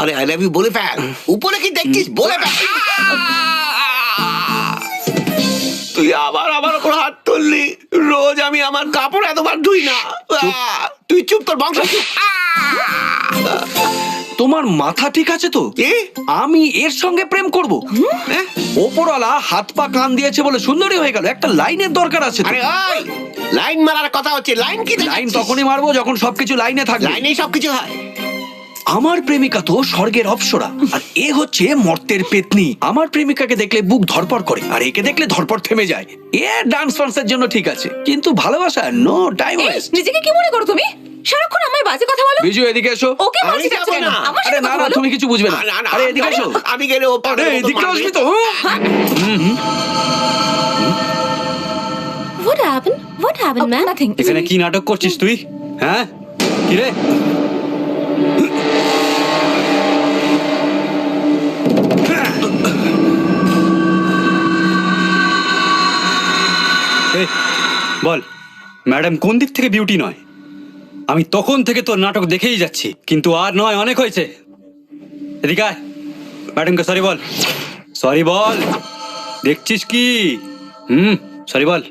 আরে I love you বলে fail. উপরে কি দেখছিস? বলে ফেল। তুই আবার আমার উপর হাত তুললি। রোজ আমি আমার কাপড় এতবার ধুই না। তুই চুপ, তোর বংশ চুপ। তোমার মাথা ঠিক আছে তো? কি? আমি এর সঙ্গে প্রেম করব? হ্যাঁ? ওপরওয়ালা হাত পা কান দিয়েছে বলে সুন্দরী হয়ে গেল, একটা লাইনের দরকার আছে তো। আরে ওই লাইন মারার কথা হচ্ছে। লাইন কি? লাইন তখনই মারবো যখন সবকিছু লাইনে থাকবে। লাইনেই সবকিছু হয়। আমার প্রেমিকা তো স্বর্গের অপ্সরা, আর এ হচ্ছে মর্তের পেতনি। আমার প্রেমিকাকে দেখলে বুক ধরপড় করে, আর একে দেখলে ধরপড় থেমে যায়। এ ডান্স ফান্সের জন্য ঠিক আছে, কিন্তু ভালোবাসা নো টাইম এই, ওয়েস্ট। নিজেকে কি মনে করো তুমি? সারাক্ষণ আমায় বাজে কথা বলো। বিজু এদিকে এসো। ওকে আমি বাজে যাবো যাচ্ছে না। না। আমার আরে সাথে না কথা না, বলো। তুমি কিছু বুঝবে না। আরে এদিকে এসো। আমি গেলে ও আরে এদিকে আসবি তো? What happened? What happened, man? Nothing. এখানে কি নাটক করছিস তুই? হ্যাঁ, কি রে? এই, বল ম্যাডাম কোন দিক থেকে বিউটি নয়? আমি তখন থেকে তোর নাটক দেখেই যাচ্ছি, কিন্তু আর নয়, অনেক হয়েছে। এদিকে আয়, ম্যাডামকে সরি বল। সরি বল। দেখছিস কি? সরি বল।